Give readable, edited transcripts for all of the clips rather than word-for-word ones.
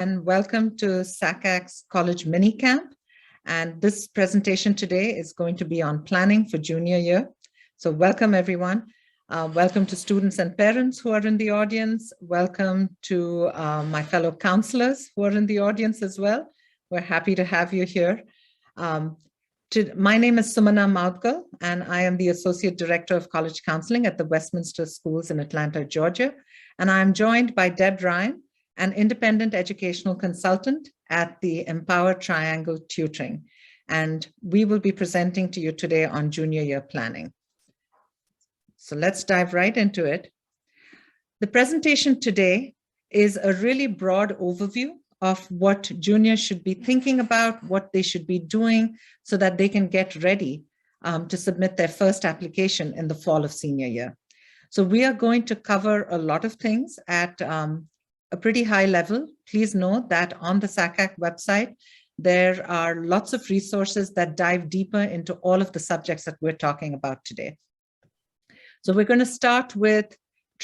and welcome to SACAC's College Mini Camp. And this presentation today is going to be on planning for junior year. So welcome everyone. Welcome to students and parents who are in the audience. Welcome to my fellow counselors who are in the audience as well. We're happy to have you here. My name is Sumana Maudgal, and I am the Associate Director of College Counseling at the Westminster Schools in Atlanta, Georgia. And I'm joined by Deb Ryan, an independent educational consultant at the Empower Triangle Tutoring. And we will be presenting to you today on junior year planning. So let's dive right into it. The presentation today is a really broad overview of what juniors should be thinking about, what they should be doing so that they can get ready to submit their first application in the fall of senior year. So we are going to cover a lot of things at a pretty high level. Please note that on the SACAC website, there are lots of resources that dive deeper into all of the subjects that we're talking about today. So we're going to start with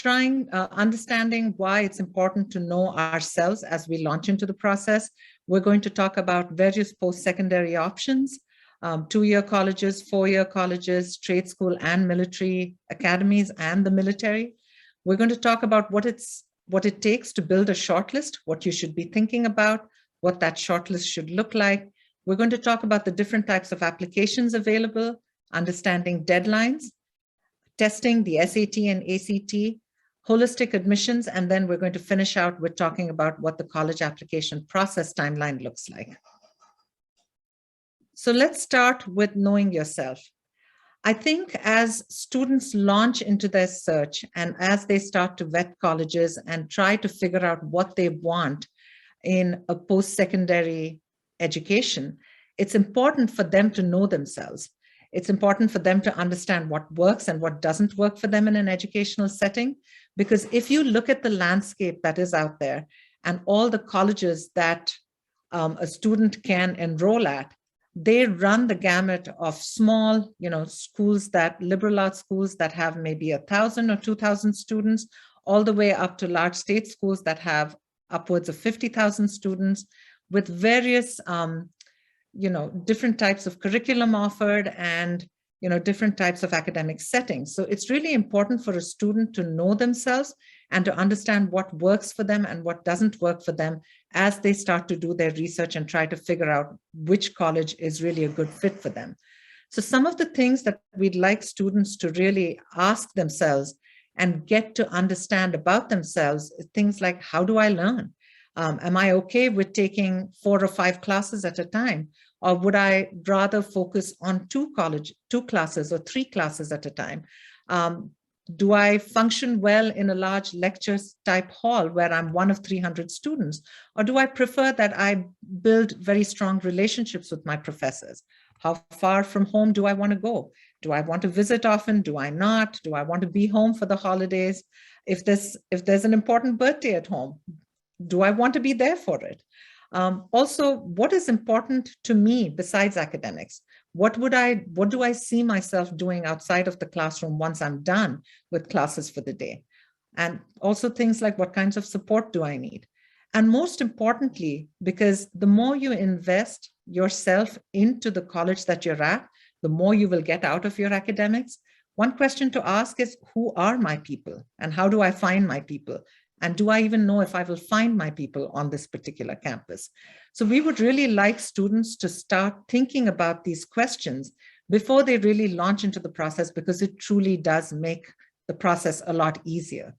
understanding why it's important to know ourselves as we launch into the process. We're going to talk about various post-secondary options, 2-year colleges, 4-year colleges, trade school and military academies and the military. We're going to talk about what it takes to build a shortlist, what you should be thinking about, what that shortlist should look like. We're going to talk about the different types of applications available, understanding deadlines, testing the SAT and ACT, holistic admissions, and then we're going to finish out with talking about what the college application process timeline looks like. So let's start with knowing yourself. I think as students launch into their search and as they start to vet colleges and try to figure out what they want in a post-secondary education, it's important for them to know themselves. It's important for them to understand what works and what doesn't work for them in an educational setting. Because if you look at the landscape that is out there and all the colleges that a student can enroll at, they run the gamut of small, schools liberal arts schools that have maybe 1,000 or 2,000 students, all the way up to large state schools that have upwards of 50,000 students with various, different types of curriculum offered and, different types of academic settings. So it's really important for a student to know themselves and to understand what works for them and what doesn't work for them as they start to do their research and try to figure out which college is really a good fit for them. So some of the things that we'd like students to really ask themselves and get to understand about themselves, things like, how do I learn? Am I okay with taking 4 or 5 classes at a time? Or would I rather focus on 2 classes or 3 classes at a time? Do I function well in a large lectures type hall where I'm one of 300 students? Or do I prefer that I build very strong relationships with my professors? How far from home do I want to go? Do I want to visit often? Do I not? Do I want to be home for the holidays? If there's an important birthday at home, do I want to be there for it? Also, what is important to me besides academics? What do I see myself doing outside of the classroom once I'm done with classes for the day? And also things like, what kinds of support do I need? And most importantly, because the more you invest yourself into the college that you're at, the more you will get out of your academics. One question to ask is, who are my people? And how do I find my people? And do I even know if I will find my people on this particular campus? So we would really like students to start thinking about these questions before they really launch into the process, because it truly does make the process a lot easier.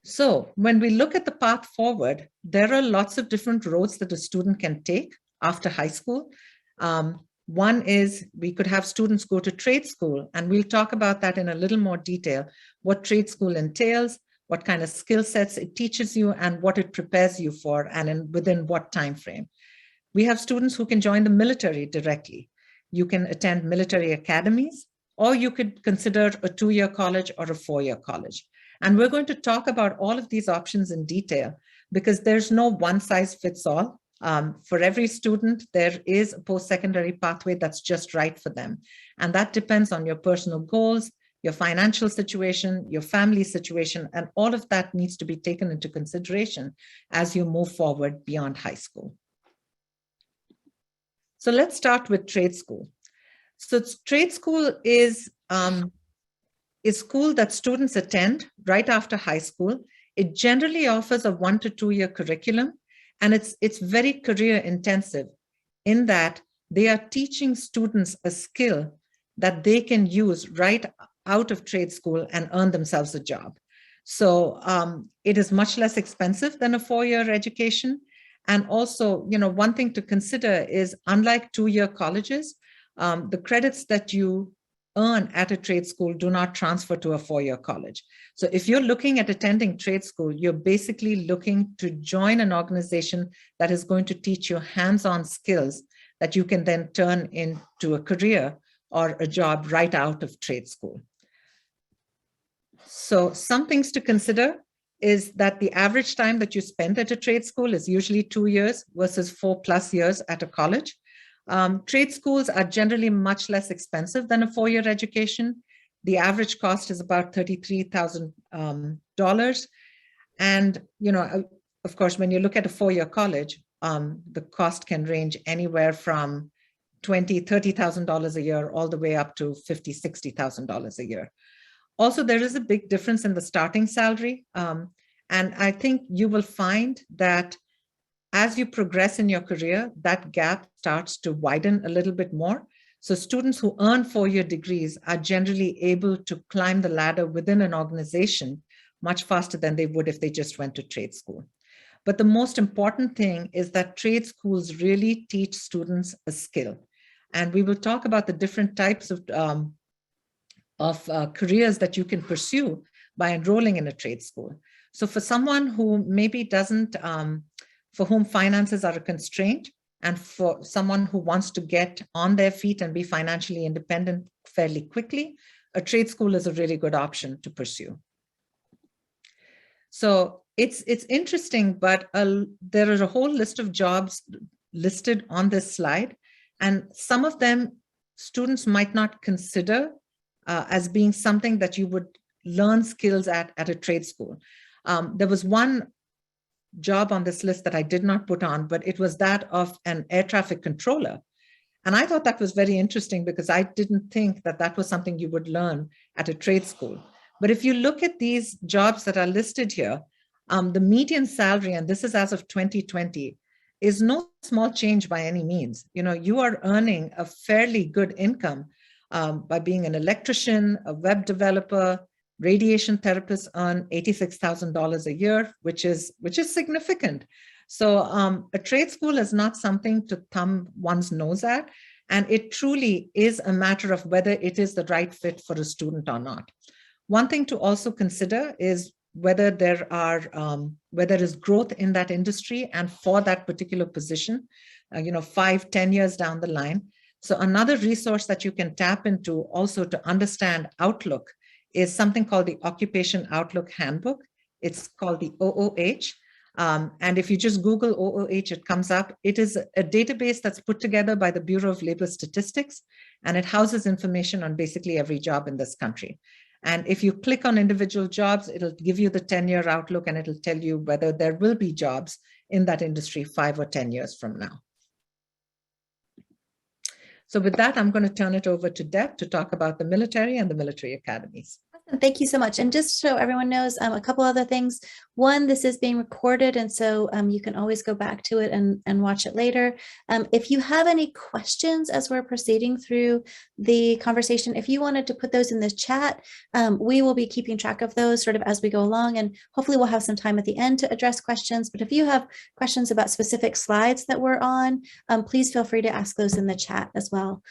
So when we look at the path forward, there are lots of different roads that a student can take after high school. One is we could have students go to trade school, and we'll talk about that in a little more detail, what trade school entails, what kind of skill sets it teaches you, and what it prepares you for, and within what time frame. We have students who can join the military directly. You can attend military academies, or you could consider a 2-year college or a 4-year college. And we're going to talk about all of these options in detail because there's no one size fits all. For every student, there is a post-secondary pathway that's just right for them. And that depends on your personal goals, your financial situation, your family situation, and all of that needs to be taken into consideration as you move forward beyond high school. So let's start with trade school. So trade school is school that students attend right after high school. It generally offers a 1 to 2 year curriculum, and it's very career intensive in that they are teaching students a skill that they can use right out of trade school and earn themselves a job. So it is much less expensive than a 4-year education. And also, one thing to consider is, unlike 2-year colleges, the credits that you earn at a trade school do not transfer to a 4-year college. So if you're looking at attending trade school, you're basically looking to join an organization that is going to teach you hands-on skills that you can then turn into a career or a job right out of trade school. So some things to consider is that the average time that you spend at a trade school is usually 2 years versus 4+ years at a college. Trade schools are generally much less expensive than a 4-year education. The average cost is about $33,000. And, of course, when you look at a 4-year college, the cost can range anywhere from $20,000, $30,000 a year all the way up to $50,000, $60,000 a year. Also, there is a big difference in the starting salary. And I think you will find that as you progress in your career, that gap starts to widen a little bit more. So students who earn 4-year degrees are generally able to climb the ladder within an organization much faster than they would if they just went to trade school. But the most important thing is that trade schools really teach students a skill. And we will talk about the different types of careers that you can pursue by enrolling in a trade school. So for someone who maybe doesn't, for whom finances are a constraint, and for someone who wants to get on their feet and be financially independent fairly quickly, a trade school is a really good option to pursue. So it's interesting, but there are a whole list of jobs listed on this slide, and some of them students might not consider as being something that you would learn skills at a trade school. There was one job on this list that I did not put on, but it was that of an air traffic controller. And I thought that was very interesting because I didn't think that that was something you would learn at a trade school. But if you look at these jobs that are listed here, the median salary, and this is as of 2020, is no small change by any means. You are earning a fairly good income by being an electrician, a web developer. Radiation therapists earn $86,000 a year, which is significant. So a trade school is not something to thumb one's nose at, and it truly is a matter of whether it is the right fit for a student or not. One thing to also consider is whether there is growth in that industry and for that particular position, 5-10 years down the line. So another resource that you can tap into also to understand outlook is something called the Occupation Outlook Handbook. It's called the OOH. And if you just Google OOH, it comes up. It is a database that's put together by the Bureau of Labor Statistics, and it houses information on basically every job in this country. And if you click on individual jobs, it'll give you the 10-year outlook, and it'll tell you whether there will be jobs in that industry 5 or 10 years from now. So with that, I'm going to turn it over to Deb to talk about the military and the military academies. Thank you so much. And just so everyone knows, a couple other things. One, this is being recorded, and so you can always go back to it and watch it later. If you have any questions as we're proceeding through the conversation, if you wanted to put those in the chat, we will be keeping track of those sort of as we go along, and hopefully we'll have some time at the end to address questions. But if you have questions about specific slides that we're on, please feel free to ask those in the chat as well.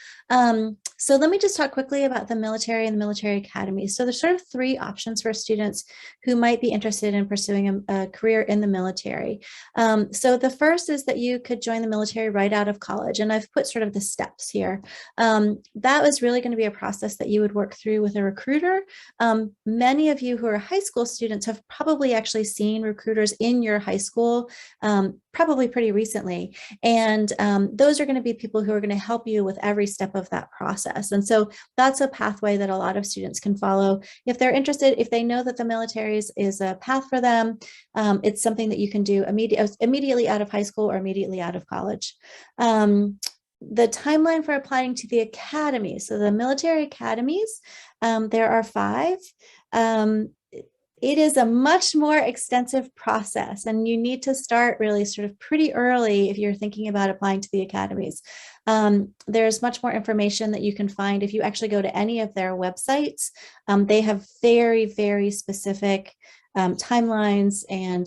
So let me just talk quickly about the military and the military academy. So there's sort of 3 options for students who might be interested in pursuing a career in the military. So the first is that you could join the military right out of college, and I've put sort of the steps here. That was really going to be a process that you would work through with a recruiter. Many of you who are high school students have probably actually seen recruiters in your high school probably pretty recently. And those are going to be people who are going to help you with every step of that process. And so that's a pathway that a lot of students can follow. If they're interested, if they know that the military is a path for them, it's something that you can do immediately out of high school or immediately out of college. The timeline for applying to the academy. So the military academies, there are 5. It is a much more extensive process, and you need to start really sort of pretty early if you're thinking about applying to the academies. There's much more information that you can find if you actually go to any of their websites. They have very, very specific timelines and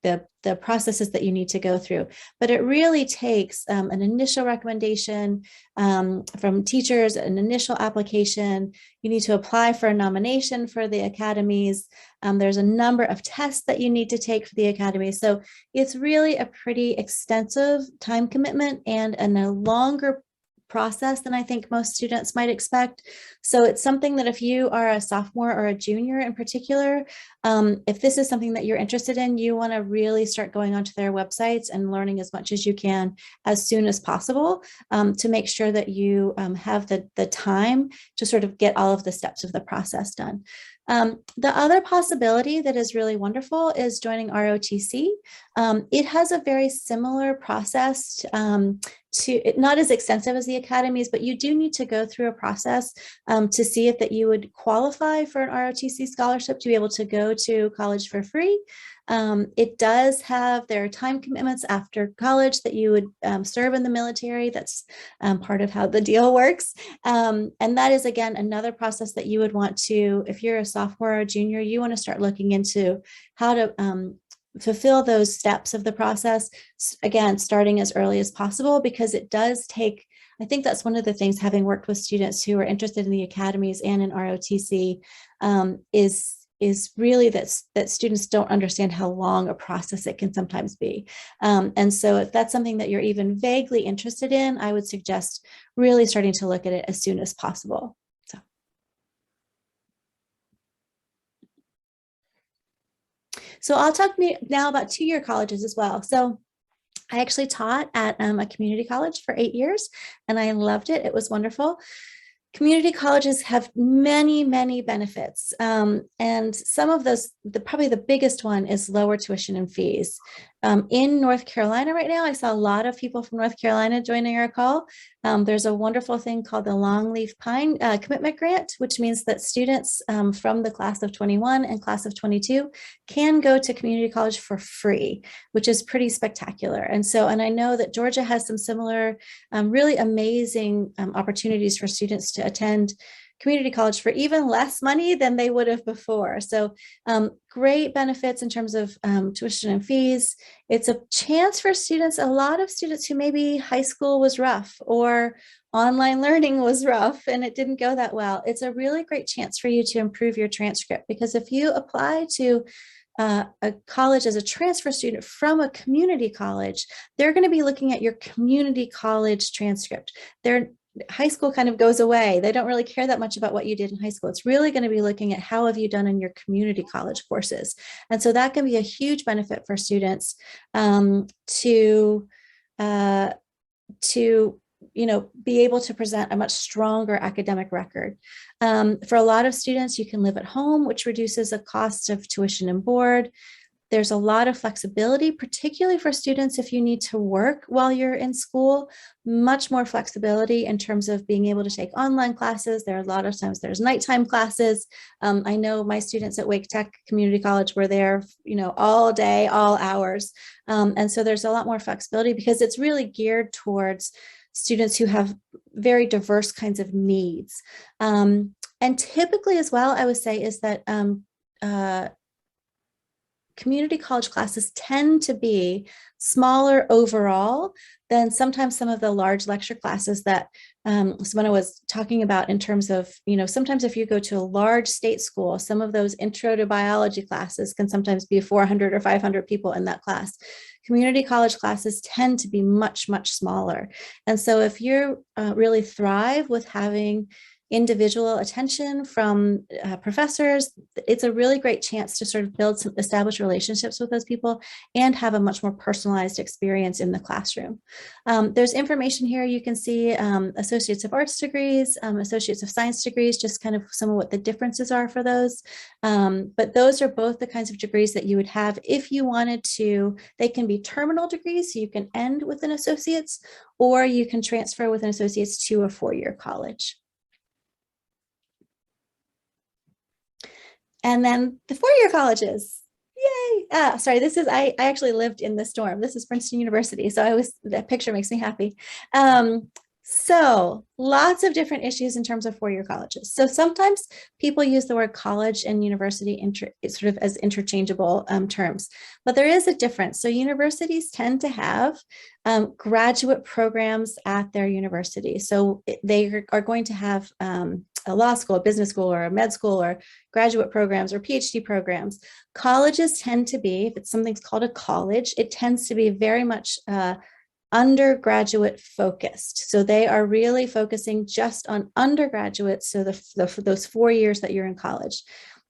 the processes that you need to go through. But it really takes an initial recommendation from teachers, an initial application. You need to apply for a nomination for the academies. There's a number of tests that you need to take for the academy. So it's really a pretty extensive time commitment and a longer process than I think most students might expect. So it's something that if you are a sophomore or a junior in particular, if this is something that you're interested in, you want to really start going onto their websites and learning as much as you can as soon as possible to make sure that you have the time to sort of get all of the steps of the process done. The other possibility that is really wonderful is joining ROTC. It has a very similar process not as extensive as the academies, but you do need to go through a process to see if that you would qualify for an ROTC scholarship to be able to go to college for free. It does have their time commitments after college that you would serve in the military. That's part of how the deal works. And that is, again, another process that you would want to, if you're a sophomore or a junior, you want to start looking into how to fulfill those steps of the process, again, starting as early as possible, because it does take, I think that's one of the things, having worked with students who are interested in the academies and in ROTC, is really that students don't understand how long a process it can sometimes be. And so if that's something that you're even vaguely interested in, I would suggest really starting to look at it as soon as possible. So I'll talk now about 2-year colleges as well. So I actually taught at a community college for 8 years, and I loved it. It was wonderful. Community colleges have many, many benefits. And some of those, probably the biggest one is lower tuition and fees. In North Carolina right now, I saw a lot of people from North Carolina joining our call. There's a wonderful thing called the Longleaf Pine Commitment Grant, which means that students from the class of 21 and class of 22 can go to community college for free, which is pretty spectacular. And I know that Georgia has some similar really amazing opportunities for students to attend community college for even less money than they would have before. So great benefits in terms of tuition and fees. It's a chance for students, a lot of students who maybe high school was rough or online learning was rough and it didn't go that well. It's a really great chance for you to improve your transcript, because if you apply to a college as a transfer student from a community college, they're going to be looking at your community college transcript. High school kind of goes away. They don't really care that much about what you did in high school. It's really going to be looking at how have you done in your community college courses. And so that can be a huge benefit for students to be able to present a much stronger academic record. For a lot of students, you can live at home, which reduces the cost of tuition and board. There's a lot of flexibility, particularly for students if you need to work while you're in school, much more flexibility in terms of being able to take online classes. There are a lot of times there's nighttime classes. I know my students at Wake Tech Community College were there, all day, all hours. And so there's a lot more flexibility because it's really geared towards students who have very diverse kinds of needs. And typically as well, I would say is that community college classes tend to be smaller overall than sometimes some of the large lecture classes that Simona was talking about, in terms of, sometimes if you go to a large state school, some of those intro to biology classes can sometimes be 400 or 500 people in that class. Community college classes tend to be much, much smaller. And so if you really thrive with having individual attention from professors, it's a really great chance to sort of build some established relationships with those people and have a much more personalized experience in the classroom. There's information here. You can see Associates of Arts degrees, Associates of Science degrees, just kind of some of what the differences are for those. But those are both the kinds of degrees that you would have if you wanted to. They can be terminal degrees, so you can end with an associate's, or you can transfer with an associate's to a four-year college. And then the four-year colleges. Yay. Sorry, this is, I actually lived in this dorm. This is Princeton University. So that picture makes me happy. So lots of different issues in terms of four-year colleges. So sometimes people use the word college and university sort of as interchangeable terms, but there is a difference. So universities tend to have graduate programs at their university. So they are going to have a law school, a business school, or a med school, or graduate programs or PhD programs. Colleges tend to be, if it's something's called a college, it tends to be very much undergraduate focused. So they are really focusing just on undergraduates. So those 4 years that you're in college.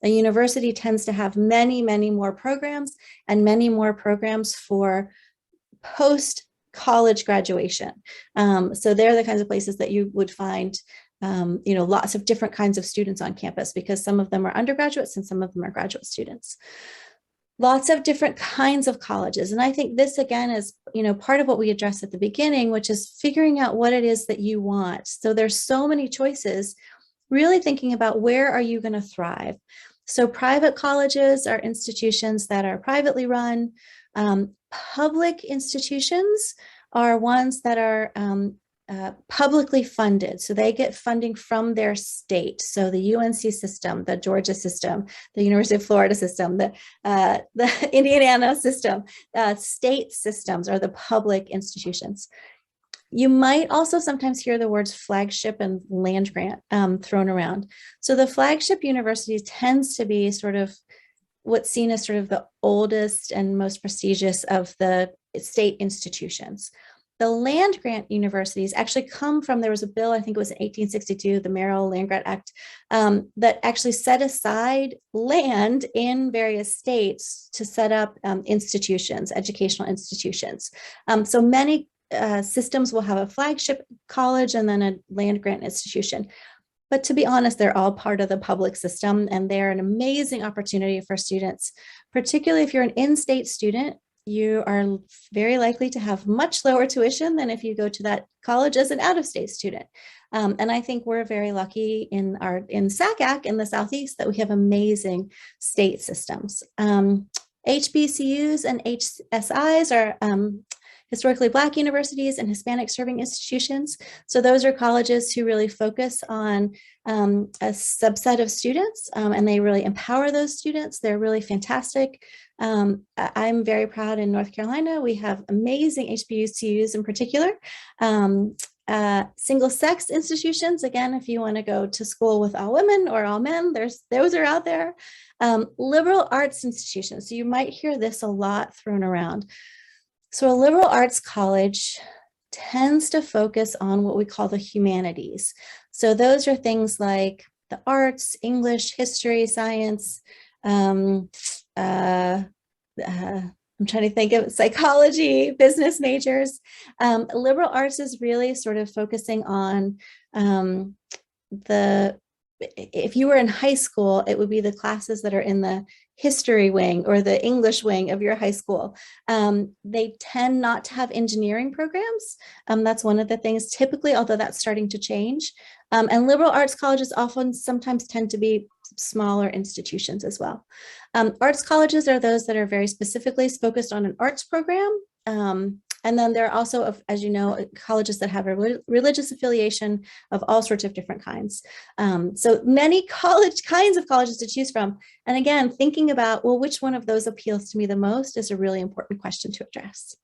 A university tends to have many, many more programs and many more programs for post-college graduation. So they're the kinds of places that you would find lots of different kinds of students on campus, because some of them are undergraduates and some of them are graduate students. Lots of different kinds of colleges. And I think this, again, is, part of what we addressed at the beginning, which is figuring out what it is that you want. So there's so many choices, really thinking about where are you going to thrive. So private colleges are institutions that are privately run. Public institutions are ones that are publicly funded. So they get funding from their state. So the UNC system, the Georgia system, the University of Florida system, the Indiana system, state systems are the public institutions. You might also sometimes hear the words flagship and land grant thrown around. So the flagship university tends to be sort of what's seen as sort of the oldest and most prestigious of the state institutions. The land grant universities actually come from, there was a bill, I think it was in 1862, the Merrill Land Grant Act, that actually set aside land in various states to set up institutions, educational institutions. So many systems will have a flagship college and then a land grant institution. But to be honest, they're all part of the public system, and they're an amazing opportunity for students, particularly if you're an in-state student. You are very likely to have much lower tuition than if you go to that college as an out-of-state student. And I think we're very lucky in SACAC in the Southeast that we have amazing state systems. HBCUs and HSIs are historically Black universities and Hispanic serving institutions. So those are colleges who really focus on a subset of students, and they really empower those students. They're really fantastic. I'm very proud in North Carolina. We have amazing HBCUs in particular. Single-sex institutions, again, if you want to go to school with all women or all men, those are out there. Liberal arts institutions. So you might hear this a lot thrown around. So a liberal arts college tends to focus on what we call the humanities. So those are things like the arts, English, history, science, I'm trying to think of psychology, business majors. Liberal arts is really sort of focusing on if you were in high school, it would be the classes that are in the history wing or the English wing of your high school. They tend not to have engineering programs. That's one of the things typically, although that's starting to change. And liberal arts colleges sometimes tend to be smaller institutions as well. Arts colleges are those that are very specifically focused on an arts program. And then there are also, as you know, colleges that have a religious affiliation of all sorts of different kinds. So many kinds of colleges to choose from. And again, thinking about, well, which one of those appeals to me the most is a really important question to address.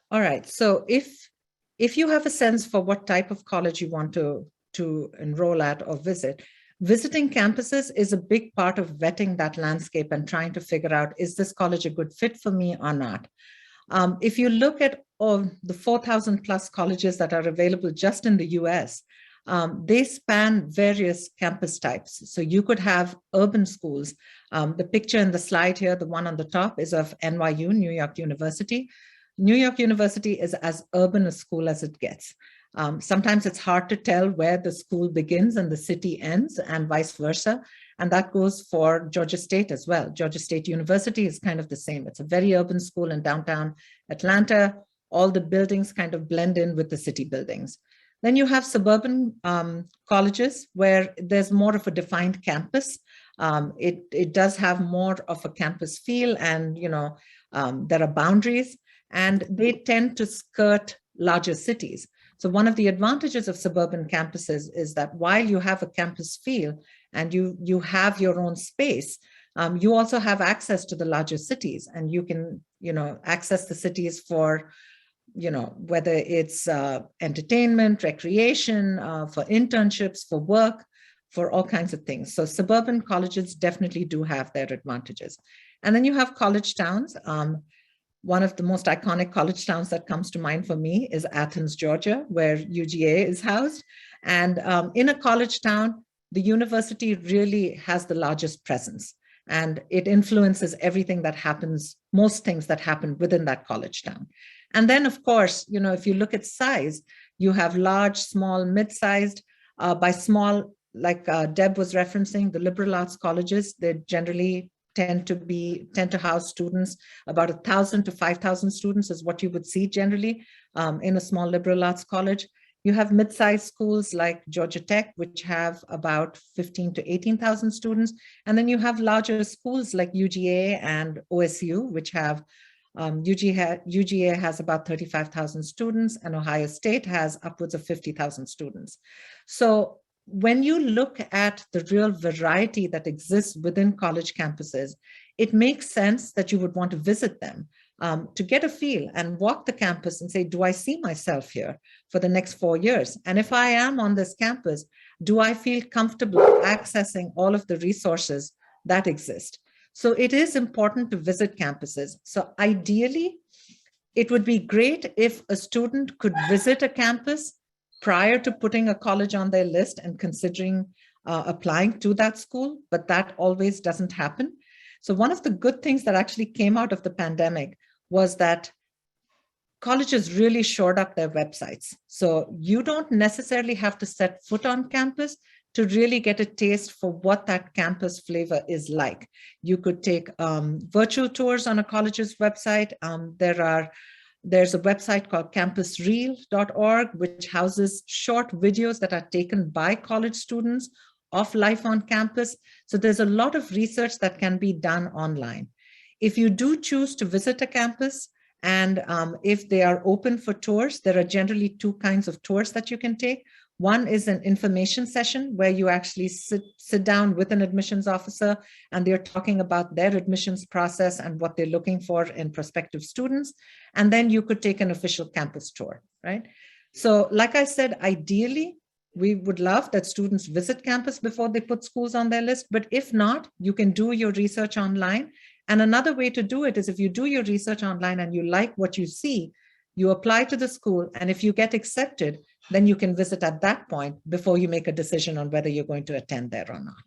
All right. So if you have a sense for what type of college you want to enroll at or visit, visiting campuses is a big part of vetting that landscape and trying to figure out, is this college a good fit for me or not? If you look at of the 4,000 plus colleges that are available just in the US, they span various campus types. So you could have urban schools. The picture in the slide here, the one on the top, is of NYU, New York University. New York University is as urban a school as it gets. Sometimes it's hard to tell where the school begins and the city ends, and vice versa. And that goes for Georgia State as well. Georgia State University is kind of the same. It's a very urban school in downtown Atlanta. All the buildings kind of blend in with the city buildings. Then you have suburban colleges where there's more of a defined campus. It does have more of a campus feel, and there are boundaries, and they tend to skirt larger cities. So one of the advantages of suburban campuses is that while you have a campus feel and you have your own space, you also have access to the larger cities, and you can access the cities for whether it's entertainment, recreation, for internships, for work, for all kinds of things. So suburban colleges definitely do have their advantages. And then you have college towns. One of the most iconic college towns that comes to mind for me is Athens, Georgia, where UGA is housed. And in a college town, the university really has the largest presence, and it influences everything that happens, most things that happen within that college town. And then, of course, if you look at size, you have large, small, mid-sized. By small, like Deb was referencing, the liberal arts colleges, they generally tend to house students. About 1,000 to 5,000 students is what you would see generally in a small liberal arts college. You have mid-sized schools like Georgia Tech, which have about 15 to 18,000 students. And then you have larger schools like UGA and OSU, which have UGA has about 35,000 students, and Ohio State has upwards of 50,000 students. So when you look at the real variety that exists within college campuses, it makes sense that you would want to visit them to get a feel and walk the campus and say, do I see myself here for the next 4 years? And if I am on this campus, do I feel comfortable accessing all of the resources that exist? So it is important to visit campuses. So ideally, it would be great if a student could visit a campus prior to putting a college on their list and considering applying to that school, but that always doesn't happen. So one of the good things that actually came out of the pandemic was that colleges really shored up their websites. So you don't necessarily have to set foot on campus to really get a taste for what that campus flavor is like. You could take virtual tours on a college's website. There's a website called campusreel.org, which houses short videos that are taken by college students of life on campus. So there's a lot of research that can be done online. If you do choose to visit a campus, and if they are open for tours, there are generally two kinds of tours that you can take. One is an information session where you actually sit down with an admissions officer, and they're talking about their admissions process and what they're looking for in prospective students. And then you could take an official campus tour, right? So like I said, ideally, we would love that students visit campus before they put schools on their list. But if not, you can do your research online. And another way to do it is if you do your research online and you like what you see, you apply to the school. And if you get accepted, then you can visit at that point before you make a decision on whether you're going to attend there or not.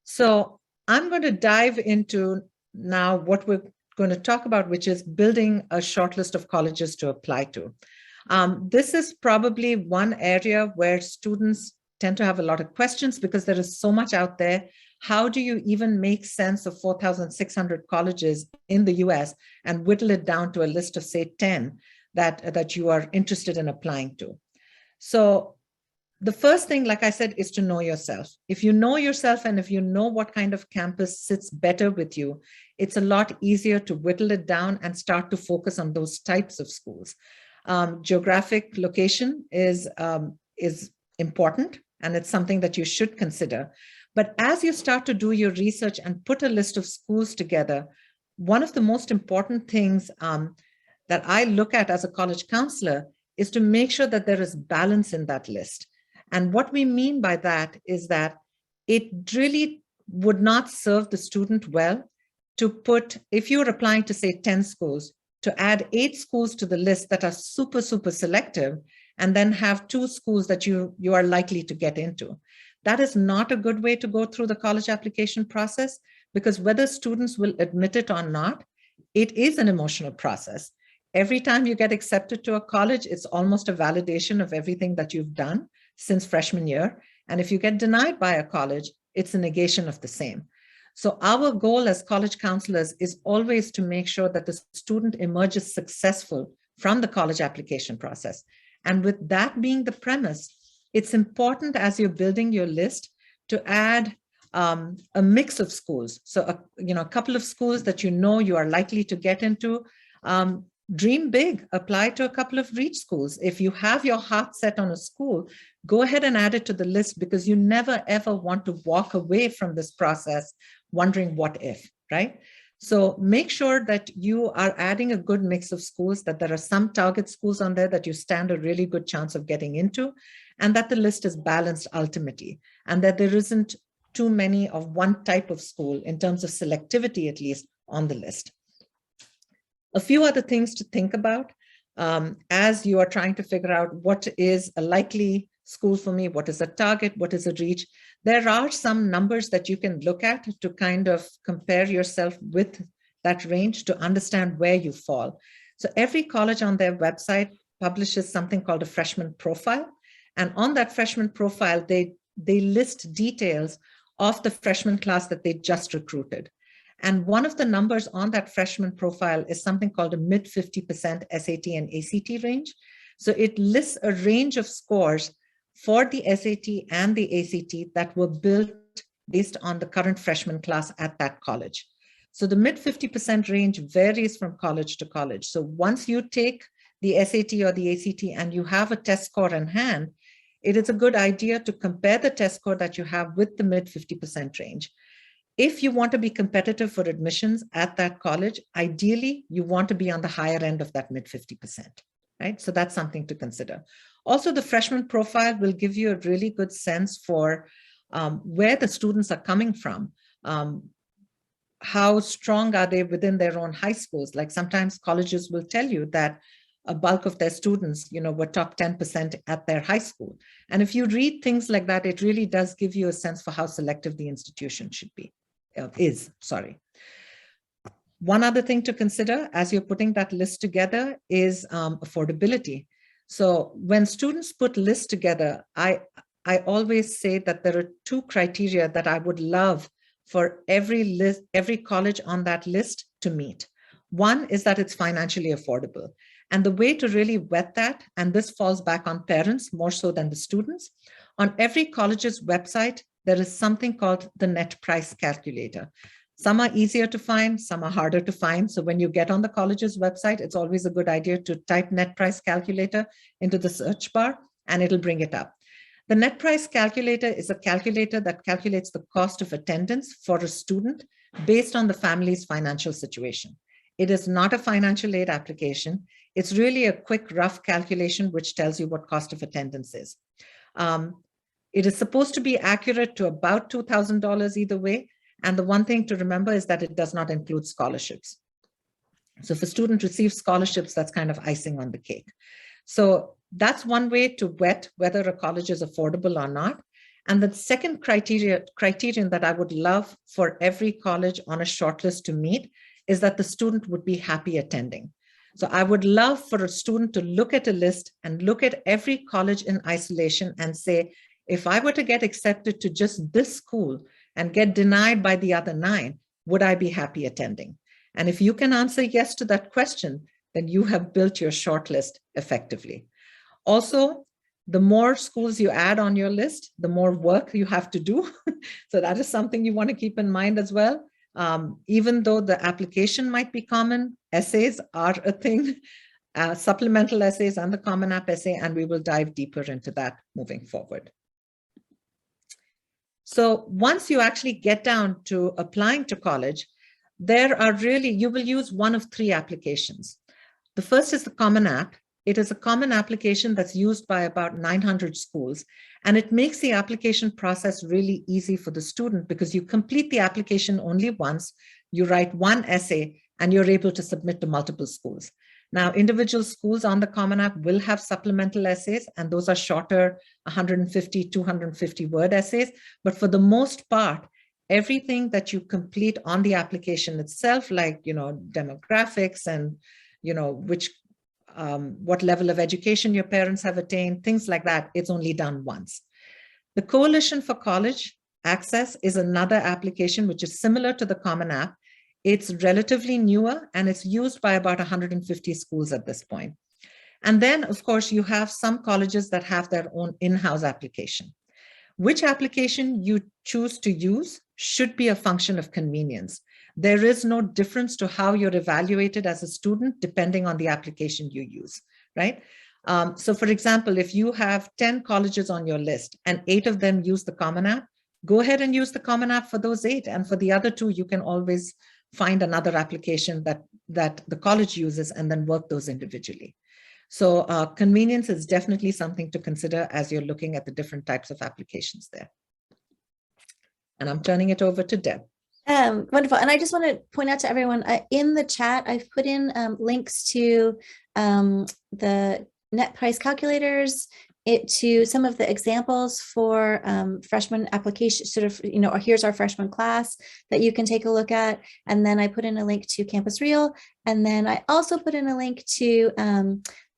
So I'm going to dive into now what we're going to talk about, which is building a short list of colleges to apply to. This is probably one area where students tend to have a lot of questions because there is so much out there. How do you even make sense of 4,600 colleges in the US and whittle it down to a list of, say, 10 that you are interested in applying to? So the first thing, like I said, is to know yourself. If you know yourself and if you know what kind of campus sits better with you, it's a lot easier to whittle it down and start to focus on those types of schools. Geographic location is important, and it's something that you should consider. But as you start to do your research and put a list of schools together, one of the most important things that I look at as a college counselor is to make sure that there is balance in that list. And what we mean by that is that it really would not serve the student well to put, if you're applying to say 10 schools, to add 8 schools to the list that are super, super selective, and then have 2 schools that you are likely to get into. That is not a good way to go through the college application process, because whether students will admit it or not, it is an emotional process. Every time you get accepted to a college, it's almost a validation of everything that you've done since freshman year. And if you get denied by a college, it's a negation of the same. So our goal as college counselors is always to make sure that the student emerges successful from the college application process. And with that being the premise, it's important as you're building your list to add a mix of schools. So, a couple of schools that you are likely to get into. Dream big, apply to a couple of reach schools. If you have your heart set on a school, go ahead and add it to the list, because you never ever want to walk away from this process wondering what if, right? So make sure that you are adding a good mix of schools, that there are some target schools on there that you stand a really good chance of getting into, and that the list is balanced ultimately, and that there isn't too many of one type of school in terms of selectivity, at least on the list. A few other things to think about as you are trying to figure out what is a likely school for me, what is a target, what is a reach. There are some numbers that you can look at to kind of compare yourself with that range to understand where you fall. So every college on their website publishes something called a freshman profile. And on that freshman profile, they list details of the freshman class that they just recruited. And one of the numbers on that freshman profile is something called a mid 50% SAT and ACT range. So it lists a range of scores for the SAT and the ACT that were built based on the current freshman class at that college. So the mid 50% range varies from college to college. So once you take the SAT or the ACT and you have a test score in hand, it is a good idea to compare the test score that you have with the mid 50% range. If you want to be competitive for admissions at that college, ideally, you want to be on the higher end of that mid 50%, right? So that's something to consider. Also, the freshman profile will give you a really good sense for where the students are coming from. How strong are they within their own high schools? Like sometimes colleges will tell you that a bulk of their students, were top 10% at their high school. And if you read things like that, it really does give you a sense for how selective the institution should be. One other thing to consider as you're putting that list together is affordability. So when students put lists together, I always say that there are 2 criteria that I would love for every college on that list to meet. One is that it's financially affordable. And the way to really vet that, and this falls back on parents more so than the students, on every college's website, there is something called the net price calculator. Some are easier to find, some are harder to find. So when you get on the college's website, it's always a good idea to type net price calculator into the search bar and it'll bring it up. The net price calculator is a calculator that calculates the cost of attendance for a student based on the family's financial situation. It is not a financial aid application. It's really a quick, rough calculation which tells you what cost of attendance is. It is supposed to be accurate to about $2,000 either way. And the one thing to remember is that it does not include scholarships. So if a student receives scholarships, that's kind of icing on the cake. So that's one way to vet whether a college is affordable or not. And the second criterion that I would love for every college on a shortlist to meet is that the student would be happy attending. So I would love for a student to look at a list and look at every college in isolation and say, if I were to get accepted to just this school and get denied by the other 9, would I be happy attending? And if you can answer yes to that question, then you have built your shortlist effectively. Also, the more schools you add on your list, the more work you have to do. So that is something you want to keep in mind as well. Even though the application might be common, essays are a thing, supplemental essays and the Common App essay, and we will dive deeper into that moving forward. So once you actually get down to applying to college, you will use one of 3 applications. The first is the Common App. It is a common application that's used by about 900 schools, and it makes the application process really easy for the student because you complete the application only once. you write one essay and you're able to submit to multiple schools. Now, individual schools on the Common App will have supplemental essays, and those are shorter 150, 250 word essays. But for the most part, everything that you complete on the application itself, like, demographics and, what level of education your parents have attained, things like that, it's only done once. The Coalition for College Access is another application which is similar to the Common App. It's relatively newer and it's used by about 150 schools at this point. And then, of course, you have some colleges that have their own in-house application. Which application you choose to use should be a function of convenience. There is no difference to how you're evaluated as a student depending on the application you use, right? So for example, if you have 10 colleges on your list and 8 of them use the Common App, go ahead and use the Common App for those 8. And for the other 2, you can always find another application that the college uses and then work those individually. So convenience is definitely something to consider as you're looking at the different types of applications there. And I'm turning it over to Deb. Wonderful. And I just want to point out to everyone in the chat, I've put in links to the net price calculators, to some of the examples for freshman application, sort of, or here's our freshman class that you can take a look at. And then I put in a link to Campus Real. And then I also put in a link to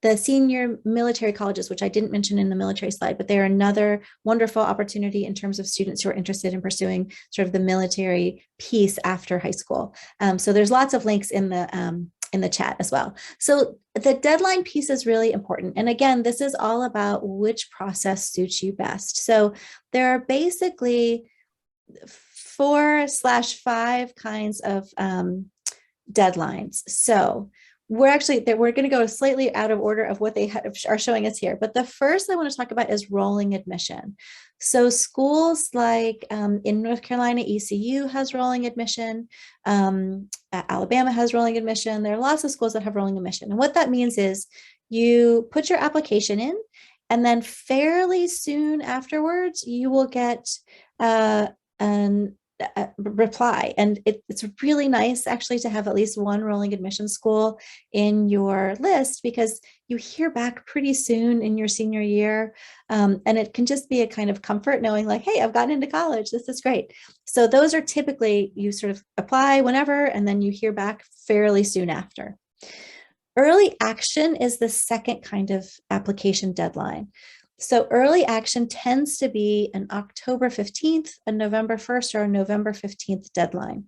the senior military colleges, which I didn't mention in the military slide, but they're another wonderful opportunity in terms of students who are interested in pursuing sort of the military piece after high school. So there's lots of links in the chat as well. So the deadline piece is really important. And again, this is all about which process suits you best. So there are basically 4/5 kinds of deadlines. So we're going to go slightly out of order of what they are showing us here. But the first I want to talk about is rolling admission. So schools like in North Carolina, ECU has rolling admission. Alabama has rolling admission. There are lots of schools that have rolling admission. And what that means is you put your application in, and then fairly soon afterwards, you will get an reply. And it's really nice actually to have at least one rolling admission school in your list, because you hear back pretty soon in your senior year. And it can just be a kind of comfort knowing like, hey, I've gotten into college. This is great. So those are typically, you sort of apply whenever, and then you hear back fairly soon after. Early action is the second kind of application deadline. So early action tends to be an October 15th, a November 1st, or a November 15th deadline.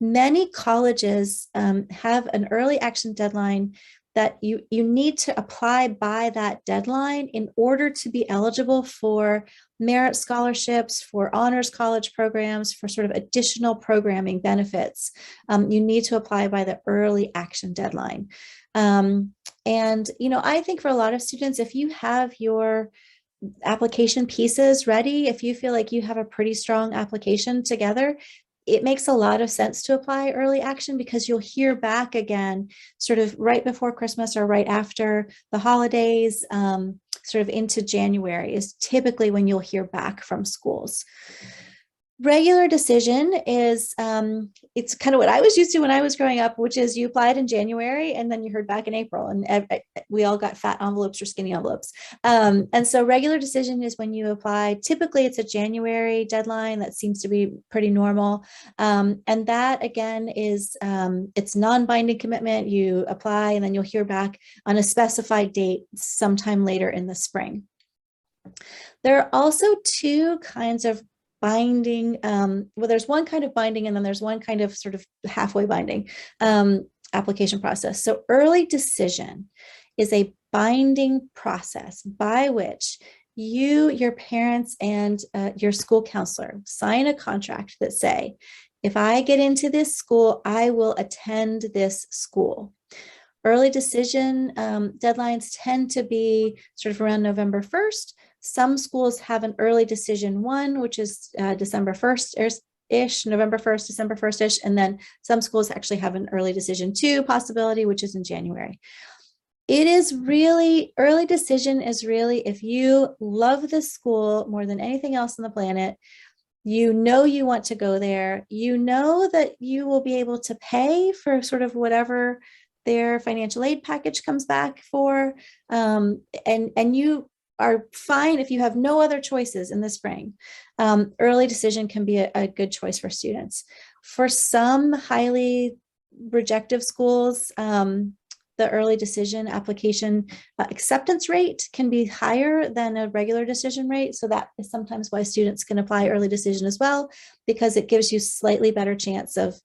Many colleges have an early action deadline that you need to apply by that deadline in order to be eligible for merit scholarships, for honors college programs, for sort of additional programming benefits. You need to apply by the early action deadline. And, I think for a lot of students, if you have your application pieces ready, if you feel like you have a pretty strong application together, it makes a lot of sense to apply early action, because you'll hear back again sort of right before Christmas or right after the holidays, sort of into January is typically when you'll hear back from schools. Regular decision is, it's kind of what I was used to when I was growing up, which is you applied in January and then you heard back in April, and we all got fat envelopes or skinny envelopes. And so regular decision is when you apply. Typically it's a January deadline. That seems to be pretty normal. And that again is, it's non-binding commitment. You apply and then you'll hear back on a specified date sometime later in the spring. There are also two kinds of binding, well, there's one kind of binding and then there's one kind of sort of halfway binding application process. So early decision is a binding process by which you, your parents, and your school counselor sign a contract that say, if I get into this school, I will attend this school. Early decision deadlines tend to be sort of around November 1st. Some schools have an early decision 1, which is December 1st-ish, November 1st, December 1st-ish. And then some schools actually have an early decision 2 possibility, which is in January. It is really, early decision is really, if you love the school more than anything else on the planet, You know you want to go there. You know that you will be able to pay for sort of whatever their financial aid package comes back for. And you are fine if you have no other choices in the spring. Early decision can be a good choice for students. For some highly rejective schools, the early decision application acceptance rate can be higher than a regular decision rate. So that is sometimes why students can apply early decision as well, because it gives you slightly better chance of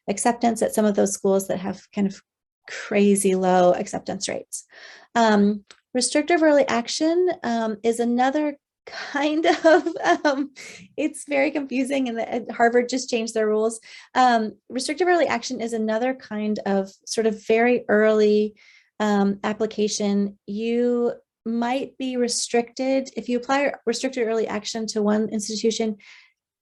acceptance at some of those schools that have kind of crazy low acceptance rates. Restrictive early action is another kind of it's very confusing, and Harvard just changed their rules. Restrictive early action is another kind of sort of very early application. You might be restricted if you apply restricted early action to one institution.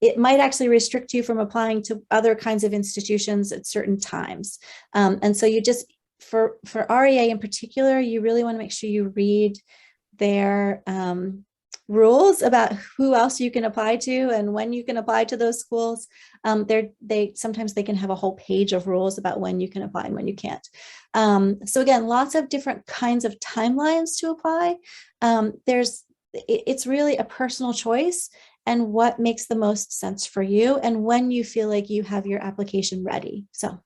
It might actually restrict you from applying to other kinds of institutions at certain times. And so you just, for REA in particular, you really want to make sure you read their rules about who else you can apply to and when you can apply to those schools. Sometimes they can have a whole page of rules about when you can apply and when you can't. So again, lots of different kinds of timelines to apply. It's really a personal choice and what makes the most sense for you and when you feel like you have your application ready. So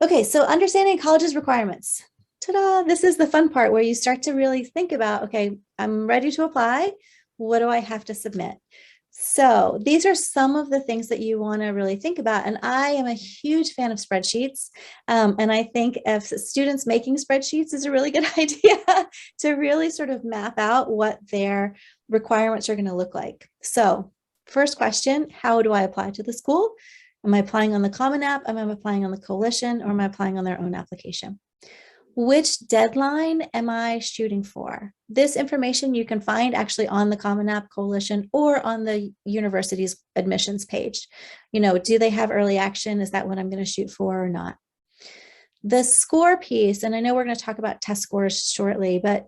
okay, so understanding college's requirements. Ta-da, this is the fun part where you start to really think about, okay, I'm ready to apply. What do I have to submit? So these are some of the things that you want to really think about. And I am a huge fan of spreadsheets. And I think if students making spreadsheets is a really good idea to really sort of map out what their requirements are going to look like. So first question, how do I apply to the school? Am I applying on the Common App? Am I applying on the Coalition, or am I applying on their own application? Which deadline am I shooting for? This information you can find actually on the Common App, Coalition, or on the university's admissions page. You know, do they have early action? Is that what I'm going to shoot for or not? The score piece, and I know we're going to talk about test scores shortly, but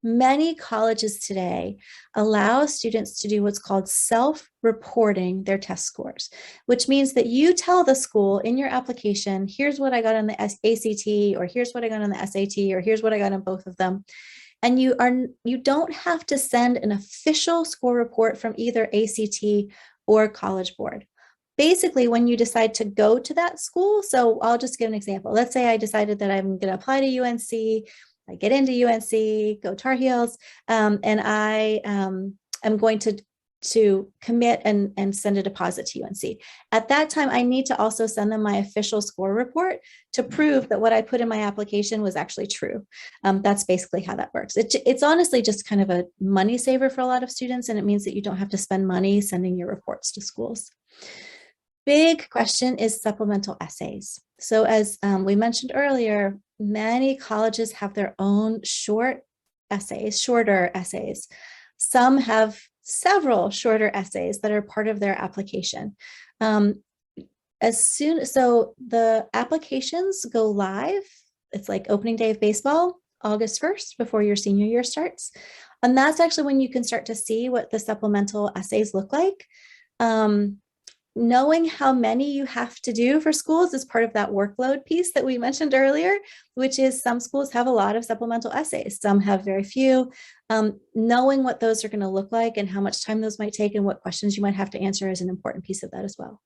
many colleges today allow students to do what's called self-reporting their test scores, which means that you tell the school in your application, here's what I got on the ACT, or here's what I got on the SAT, or here's what I got on both of them. And you don't have to send an official score report from either ACT or College Board. Basically, when you decide to go to that school, so I'll just give an example. Let's say I decided that I'm going to apply to UNC, I get into UNC, go Tar Heels, and I am going to commit and send a deposit to UNC. At that time, I need to also send them my official score report to prove that what I put in my application was actually true. That's basically how that works. It's honestly just kind of a money saver for a lot of students, and it means that you don't have to spend money sending your reports to schools. Big question is supplemental essays. So as we mentioned earlier, many colleges have their own shorter essays. Some have several shorter essays that are part of their application. So the applications go live. It's like opening day of baseball, August 1st, before your senior year starts. And that's actually when you can start to see what the supplemental essays look like. Knowing how many you have to do for schools is part of that workload piece that we mentioned earlier, which is some schools have a lot of supplemental essays, some have very few. Knowing what those are going to look like and how much time those might take and what questions you might have to answer is an important piece of that as well.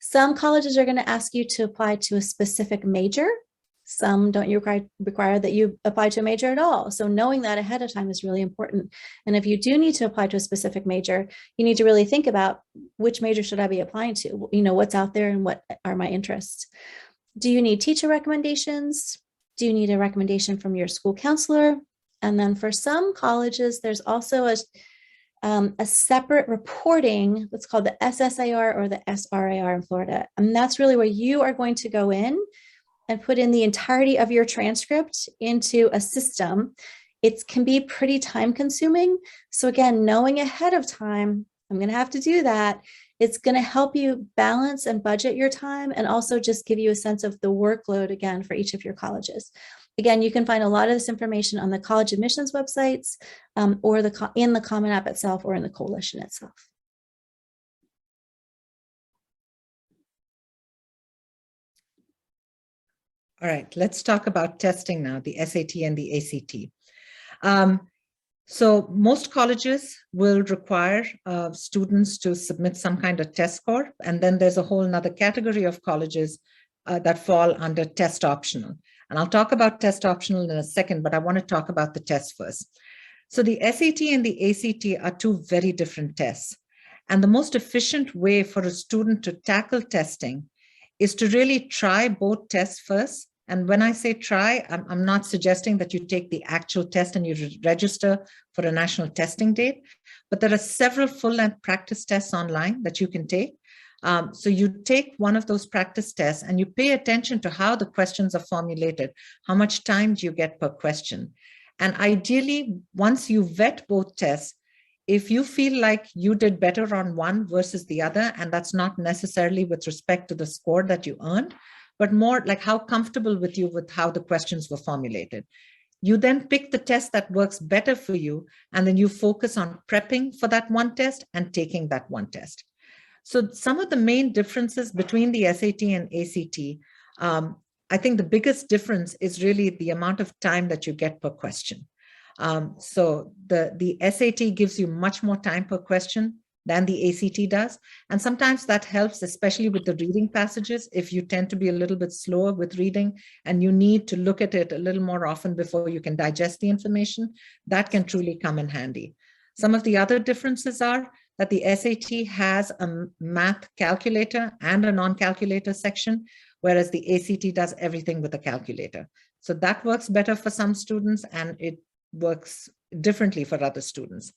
Some colleges are going to ask you to apply to a specific major. Some don't require that you apply to a major at all. So knowing that ahead of time is really important. And if you do need to apply to a specific major, you need to really think about which major should I be applying to? You know, what's out there and what are my interests? Do you need teacher recommendations? Do you need a recommendation from your school counselor? And then for some colleges, there's also a separate reporting, what's called the SSAR or the SRAR in Florida. And that's really where you are going to go in and put in the entirety of your transcript into a system. It can be pretty time consuming. So again, knowing ahead of time, I'm going to have to do that. It's going to help you balance and budget your time and also just give you a sense of the workload again for each of your colleges. Again, you can find a lot of this information on the college admissions websites or in the Common App itself or in the coalition itself. All right, let's talk about testing now, the SAT and the ACT. So most colleges will require students to submit some kind of test score. And then there's a whole nother category of colleges that fall under test optional. And I'll talk about test optional in a second, but I want to talk about the test first. So the SAT and the ACT are two very different tests. And the most efficient way for a student to tackle testing is to really try both tests first. And when I say try, I'm not suggesting that you take the actual test and you register for a national testing date, but there are several full-length practice tests online that you can take. So you take one of those practice tests and you pay attention to how the questions are formulated, how much time do you get per question. And ideally, once you vet both tests, if you feel like you did better on one versus the other, and that's not necessarily with respect to the score that you earned, but more like how comfortable with you with how the questions were formulated. You then pick the test that works better for you, and then you focus on prepping for that one test and taking that one test. So some of the main differences between the SAT and ACT, I think the biggest difference is really the amount of time that you get per question. So the SAT gives you much more time per question than the ACT does. And sometimes that helps, especially with the reading passages, if you tend to be a little bit slower with reading and you need to look at it a little more often before you can digest the information, that can truly come in handy. Some of the other differences are that the SAT has a math calculator and a non-calculator section, whereas the ACT does everything with a calculator. So that works better for some students and it works differently for other students.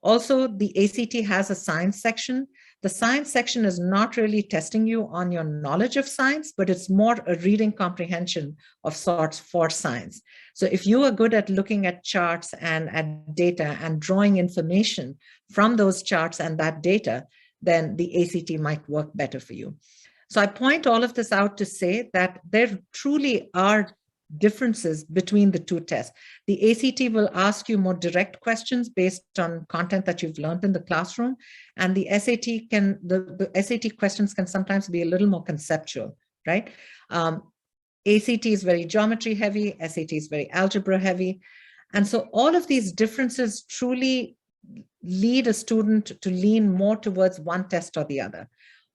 Also, the ACT has a science section. The science section is not really testing you on your knowledge of science, but it's more a reading comprehension of sorts for science. So if you are good at looking at charts and at data and drawing information from those charts and that data, then the ACT might work better for you. So I point all of this out to say that there truly are differences between the two tests. The ACT will ask you more direct questions based on content that you've learned in the classroom, and the SAT can, the SAT questions can sometimes be a little more conceptual, right? ACT is very geometry heavy, SAT is very algebra heavy. And so all of these differences truly lead a student to lean more towards one test or the other.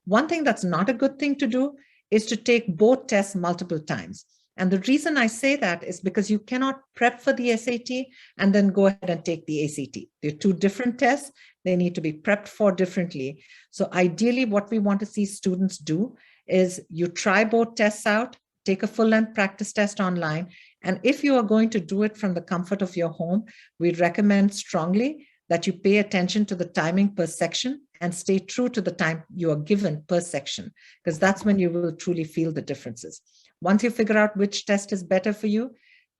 One thing that's not a good thing to do is to take both tests multiple times. And the reason I say that is because you cannot prep for the SAT and then go ahead and take the ACT. They're two different tests. They need to be prepped for differently. So ideally, what we want to see students do is you try both tests out, take a full-length practice test online. And if you are going to do it from the comfort of your home, we recommend strongly that you pay attention to the timing per section and stay true to the time you are given per section, because that's when you will truly feel the differences. Once you figure out which test is better for you,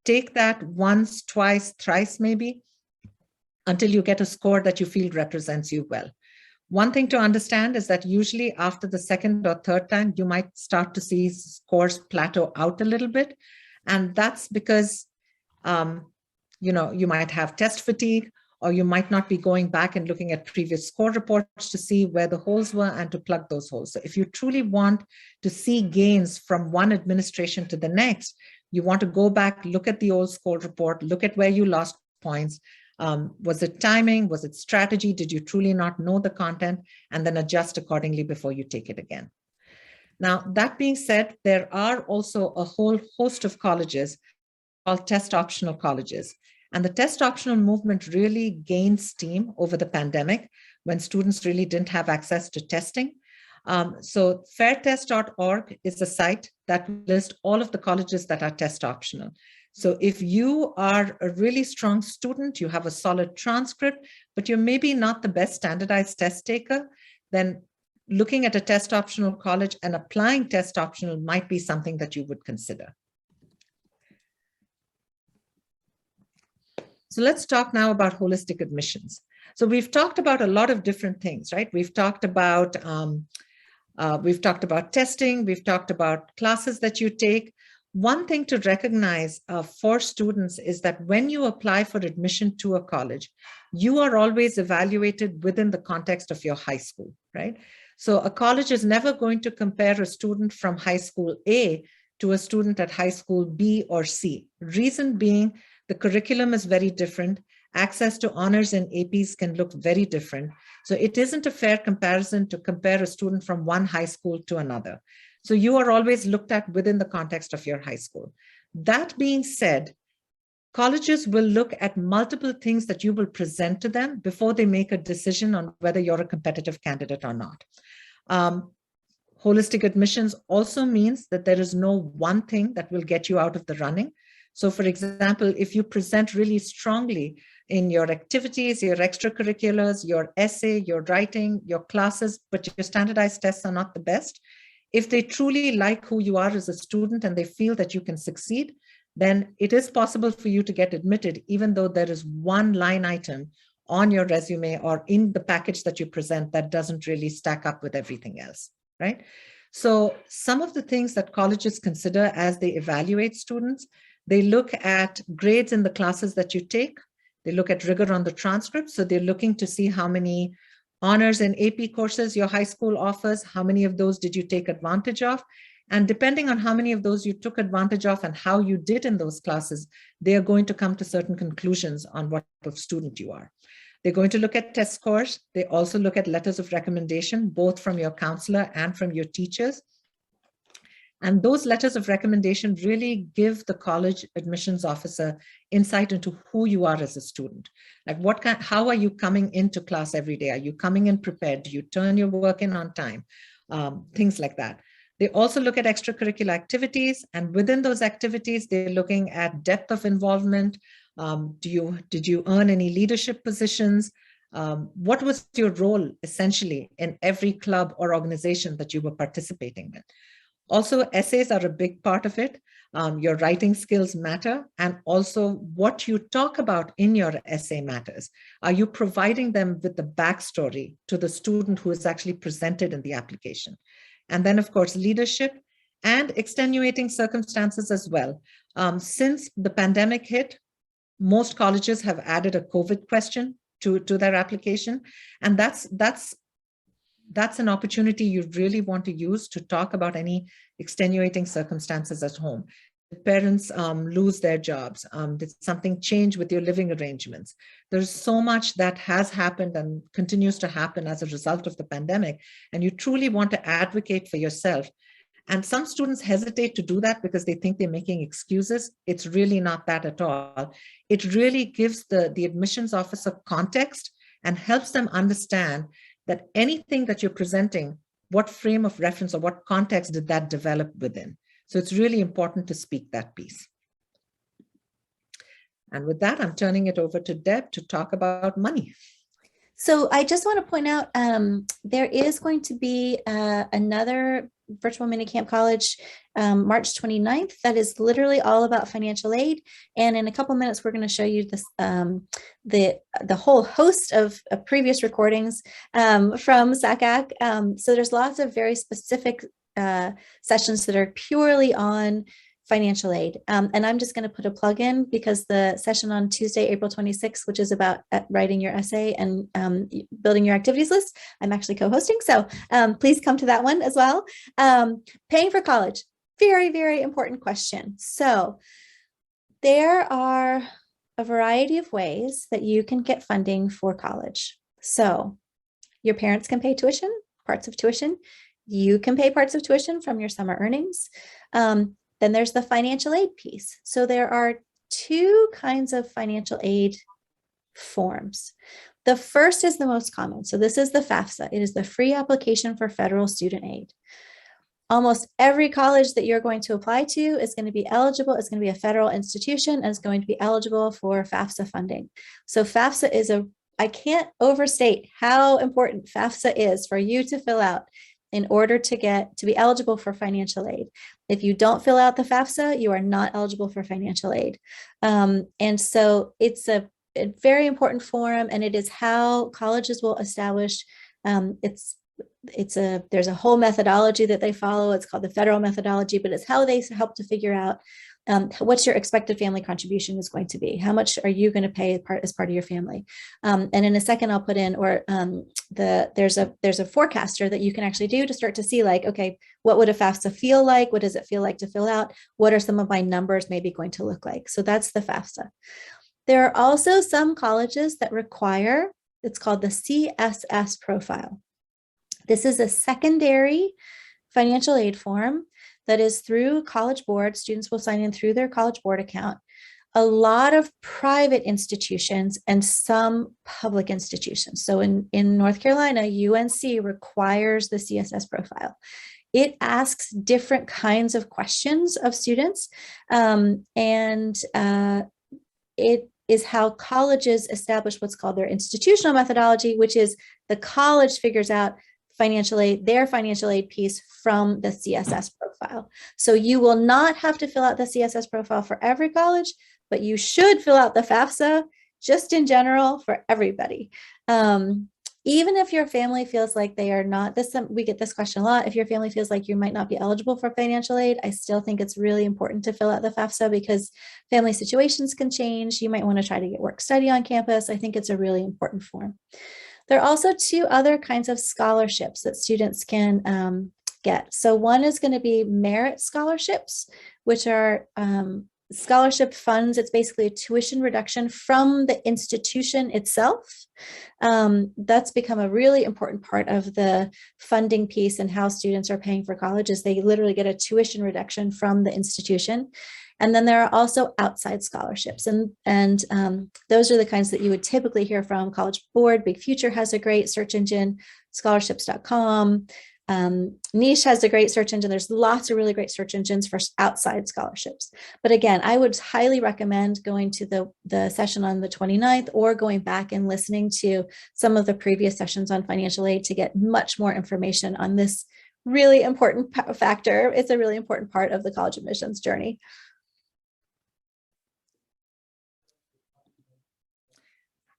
take that once, twice, thrice maybe, until you get a score that you feel represents you well. One thing to understand is that usually after the second or third time, you might start to see scores plateau out a little bit. And that's because, you might have test fatigue, or you might not be going back and looking at previous score reports to see where the holes were and to plug those holes. So if you truly want to see gains from one administration to the next, you want to go back, look at the old score report, look at where you lost points. Was it timing? Was it strategy? Did you truly not know the content? And then adjust accordingly before you take it again. Now, that being said, there are also a whole host of colleges called test optional colleges. And the test optional movement really gained steam over the pandemic when students really didn't have access to testing. So fairtest.org is a site that lists all of the colleges that are test optional. So if you are a really strong student, you have a solid transcript, but you're maybe not the best standardized test taker, then looking at a test optional college and applying test optional might be something that you would consider. So let's talk now about holistic admissions. So we've talked about a lot of different things, right? We've talked about testing, we've talked about classes that you take. One thing to recognize for students is that when you apply for admission to a college, you are always evaluated within the context of your high school, right? So a college is never going to compare a student from high school A to a student at high school B or C. Reason being, the curriculum is very different. Access to honors and APs can look very different. So it isn't a fair comparison to compare a student from one high school to another. So you are always looked at within the context of your high school. That being said, colleges will look at multiple things that you will present to them before they make a decision on whether you're a competitive candidate or not. Holistic admissions also means that there is no one thing that will get you out of the running. So for example, if you present really strongly in your activities, your extracurriculars, your essay, your writing, your classes, but your standardized tests are not the best, if they truly like who you are as a student and they feel that you can succeed, then it is possible for you to get admitted, even though there is one line item on your resume or in the package that you present that doesn't really stack up with everything else, right? So some of the things that colleges consider as they evaluate students, they look at grades in the classes that you take. They look at rigor on the transcript. So they're looking to see how many honors and AP courses your high school offers, how many of those did you take advantage of? And depending on how many of those you took advantage of and how you did in those classes, they are going to come to certain conclusions on what type of student you are. They're going to look at test scores. They also look at letters of recommendation, both from your counselor and from your teachers. And those letters of recommendation really give the college admissions officer insight into who you are as a student. Like how are you coming into class every day? Are you coming in prepared? Do you turn your work in on time? Things like that. They also look at extracurricular activities, and within those activities, they're looking at depth of involvement. Did you earn any leadership positions? What was your role essentially in every club or organization that you were participating in? Also, essays are a big part of it. Your writing skills matter, and also what you talk about in your essay matters. Are you providing them with the backstory to the student who is actually presented in the application? And then, of course, leadership and extenuating circumstances as well. Since the pandemic hit, most colleges have added a COVID question to their application, and that's an opportunity you really want to use to talk about any extenuating circumstances at home. Did parents lose their jobs? Did something change with your living arrangements? There's so much that has happened and continues to happen as a result of the pandemic, and you truly want to advocate for yourself. And some students hesitate to do that because they think they're making excuses. It's really not that at all. It really gives the admissions officer context and helps them understand that anything that you're presenting, what frame of reference or what context did that develop within? So it's really important to speak that piece. And with that, I'm turning it over to Deb to talk about money. So I just want to point out there is going to be another virtual minicamp college March 29th. That is literally all about financial aid. And in a couple minutes, we're going to show you this the whole host of previous recordings from SACAC. So there's lots of very specific sessions that are purely on financial aid. And I'm just going to put a plug in because the session on Tuesday, April 26th, which is about writing your essay and building your activities list, I'm actually co-hosting. So please come to that one as well. Paying for college, very, very important question. So there are a variety of ways that you can get funding for college. So your parents can pay tuition, parts of tuition. You can pay parts of tuition from your summer earnings. Then there's the financial aid piece. So there are two kinds of financial aid forms. The first is the most common. So this is the FAFSA. It is the free application for federal student aid. Almost every college that you're going to apply to is going to be eligible. It's going to be a federal institution and it's going to be eligible for FAFSA funding. So FAFSA is I can't overstate how important FAFSA is for you to fill out in order to be eligible for financial aid. If you don't fill out the FAFSA, you are not eligible for financial aid. And so it's a very important form, and it is how colleges will establish there's a whole methodology that they follow. It's called the federal methodology, but it's how they help to figure out what's your expected family contribution is going to be. How much are you going to pay as part of your family? And in a second, I'll put in, there's a forecaster that you can actually do to start to see, like, okay, what would a FAFSA feel like? What does it feel like to fill out? What are some of my numbers maybe going to look like? So that's the FAFSA. There are also some colleges that require, it's called the CSS profile. This is a secondary financial aid form that is through College Board. Students will sign in through their College Board account. A lot of private institutions and some public institutions. So in North Carolina, UNC requires the CSS profile. It asks different kinds of questions of students, it is how colleges establish what's called their institutional methodology, which is the college figures out their financial aid piece from the CSS profile. So you will not have to fill out the CSS profile for every college, but you should fill out the FAFSA just in general for everybody. Even if your family feels like they are not, we get this question a lot, if your family feels like you might not be eligible for financial aid, I still think it's really important to fill out the FAFSA because family situations can change. You might want to try to get work study on campus. I think it's a really important form. There are also two other kinds of scholarships that students can get. So one is going to be merit scholarships, which are scholarship funds. It's basically a tuition reduction from the institution itself. That's become a really important part of the funding piece and how students are paying for colleges. They literally get a tuition reduction from the institution. And then there are also outside scholarships, and those are the kinds that you would typically hear from College Board. Big Future has a great search engine, scholarships.com. Niche has a great search engine. There's lots of really great search engines for outside scholarships. But again, I would highly recommend going to the session on the 29th or going back and listening to some of the previous sessions on financial aid to get much more information on this really important factor. It's a really important part of the college admissions journey.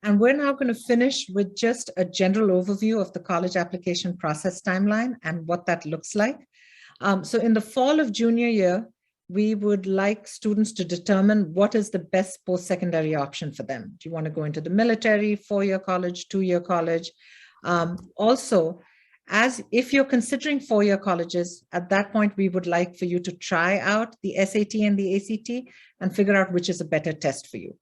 And we're now going to finish with just a general overview of the college application process timeline and what that looks like. So in the fall of junior year, we would like students to determine what is the best post-secondary option for them. Do you want to go into the military, 4-year college, 2-year college? Also, if you're considering 4-year colleges, at that point, we would like for you to try out the SAT and the ACT and figure out which is a better test for you.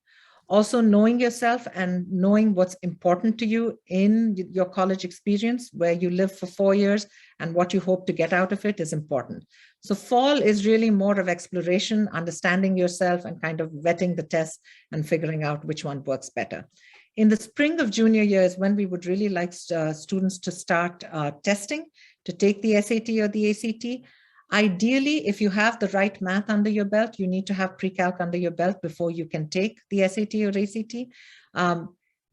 Also, knowing yourself and knowing what's important to you in your college experience, where you live for 4 years and what you hope to get out of it is important. So fall is really more of exploration, understanding yourself and kind of vetting the tests and figuring out which one works better. In the spring of junior year is when we would really like students to start testing, to take the SAT or the ACT. Ideally, if you have the right math under your belt, you need to have pre-calc under your belt before you can take the SAT or ACT.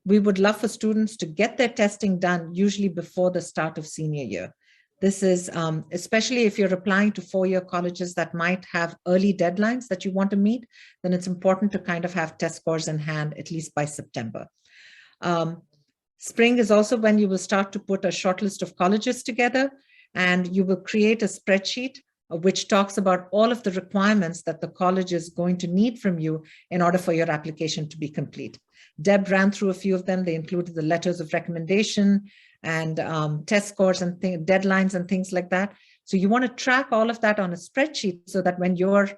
We would love for students to get their testing done usually before the start of senior year. This is especially if you're applying to 4-year colleges that might have early deadlines that you want to meet, then it's important to kind of have test scores in hand at least by September. Spring is also when you will start to put a short list of colleges together, and you will create a spreadsheet which talks about all of the requirements that the college is going to need from you in order for your application to be complete. Deb ran through a few of them. They included the letters of recommendation and test scores and deadlines and things like that. So you want to track all of that on a spreadsheet so that when you're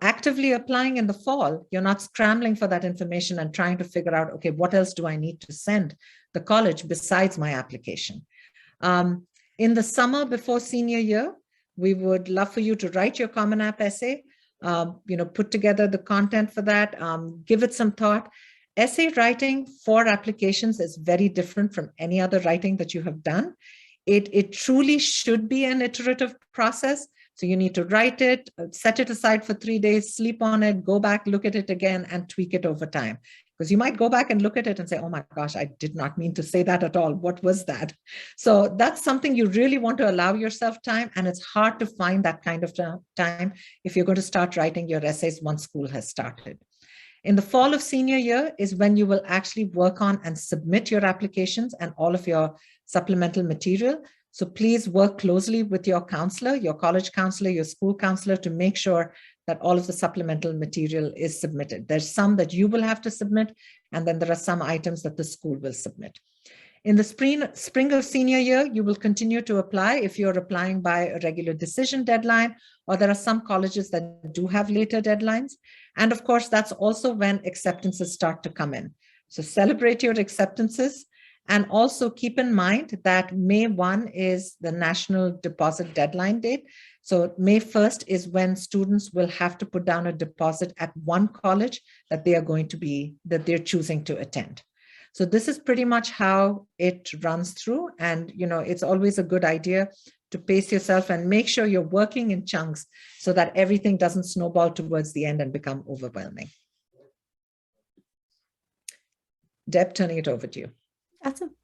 actively applying in the fall, you're not scrambling for that information and trying to figure out, okay, what else do I need to send the college besides my application? In the summer before senior year, we would love for you to write your Common App essay, put together the content for that, give it some thought. Essay writing for applications is very different from any other writing that you have done. It truly should be an iterative process. So you need to write it, set it aside for 3 days, sleep on it, go back, look at it again, and tweak it over time. Because you might go back and look at it and say, oh my gosh, I did not mean to say that at all. What was that? So that's something you really want to allow yourself time. And it's hard to find that kind of time if you're going to start writing your essays once school has started. In the fall of senior year is when you will actually work on and submit your applications and all of your supplemental material. So please work closely with your counselor, your college counselor, your school counselor, to make sure that all of the supplemental material is submitted. There's some that you will have to submit, and then there are some items that the school will submit. In the spring of senior year, you will continue to apply if you're applying by a regular decision deadline, or there are some colleges that do have later deadlines. And of course, that's also when acceptances start to come in. So celebrate your acceptances, and also keep in mind that May 1 is the national deposit deadline date. So May 1st is when students will have to put down a deposit at one college that they're choosing to attend. So this is pretty much how it runs through. And, it's always a good idea to pace yourself and make sure you're working in chunks so that everything doesn't snowball towards the end and become overwhelming. Deb, turning it over to you. Awesome.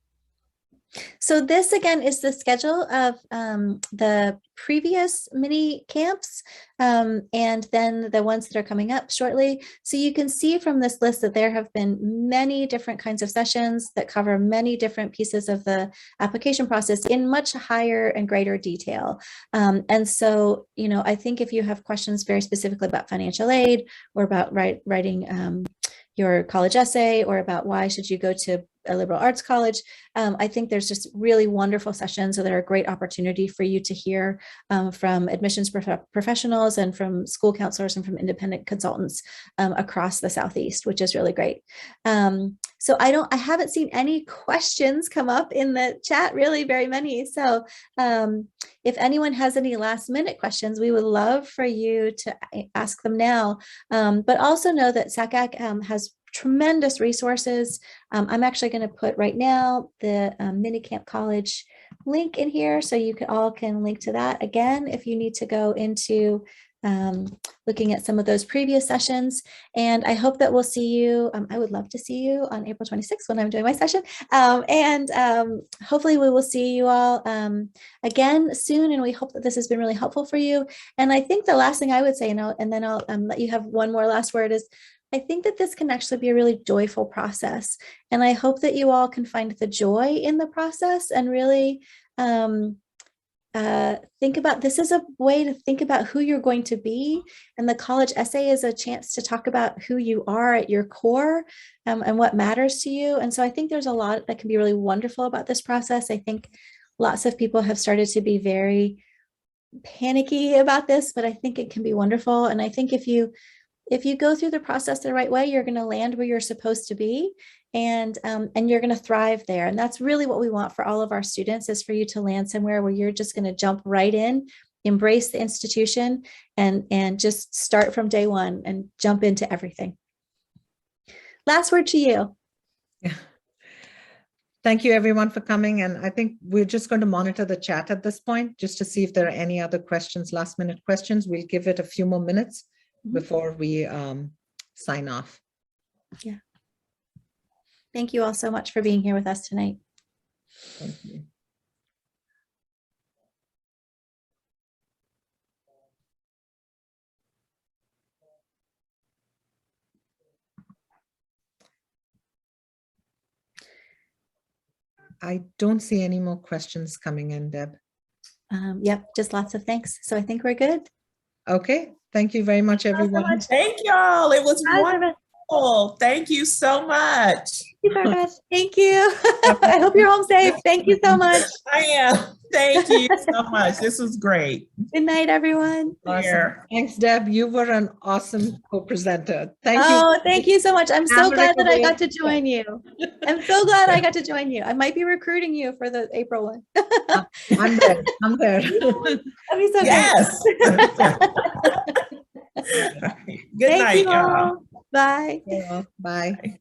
So this again is the schedule of the previous mini camps and then the ones that are coming up shortly. So you can see from this list that there have been many different kinds of sessions that cover many different pieces of the application process in much higher and greater detail. And so, I think if you have questions very specifically about financial aid or about writing your college essay, or about why should you go to a liberal arts college, I think there's just really wonderful sessions that are a great opportunity for you to hear from admissions professionals and from school counselors and from independent consultants across the Southeast, which is really great. So I haven't seen any questions come up in the chat, really very many. So if anyone has any last minute questions, we would love for you to ask them now, but also know that SACAC has tremendous resources. I'm actually going to put right now the Minicamp College link in here, so you all can link to that again if you need to go into looking at some of those previous sessions. And I hope that we'll see you. I would love to see you on April 26th when I'm doing my session. Hopefully we will see you all again soon. And we hope that this has been really helpful for you. And I think the last thing I would say, and then I'll let you have one more last word, is I think that this can actually be a really joyful process. And I hope that you all can find the joy in the process and really think about, this is a way to think about who you're going to be. And the college essay is a chance to talk about who you are at your core and what matters to you. And so I think there's a lot that can be really wonderful about this process. I think lots of people have started to be very panicky about this, but I think it can be wonderful. And I think if you go through the process the right way, you're going to land where you're supposed to be, and you're going to thrive there. And that's really what we want for all of our students, is for you to land somewhere where you're just going to jump right in, embrace the institution, and just start from day one and jump into everything. Last word to you. Yeah. Thank you everyone for coming. And I think we're just going to monitor the chat at this point, just to see if there are any other questions, last minute questions. We'll give it a few more minutes before we sign off. Yeah. Thank you all so much for being here with us tonight. Thank you. I don't see any more questions coming in, Deb. Yep, just lots of thanks. So I think we're good. Okay. Thank you very much, everyone. So much. Thank y'all. It was wonderful. Thank you so much. Thank you. I hope you're home safe. Thank you so much. I am. Thank you so much. This was great. Good night, everyone. Awesome. Thanks, Deb. You were an awesome co-presenter. Thank you. Oh, thank you so much. I'm so glad that I got to join you. I'm so glad I got to join you. I might be recruiting you for the April one. I'm there. I'm there. That'd be so yes. Good Thank night, y'all. Bye. Yeah, bye.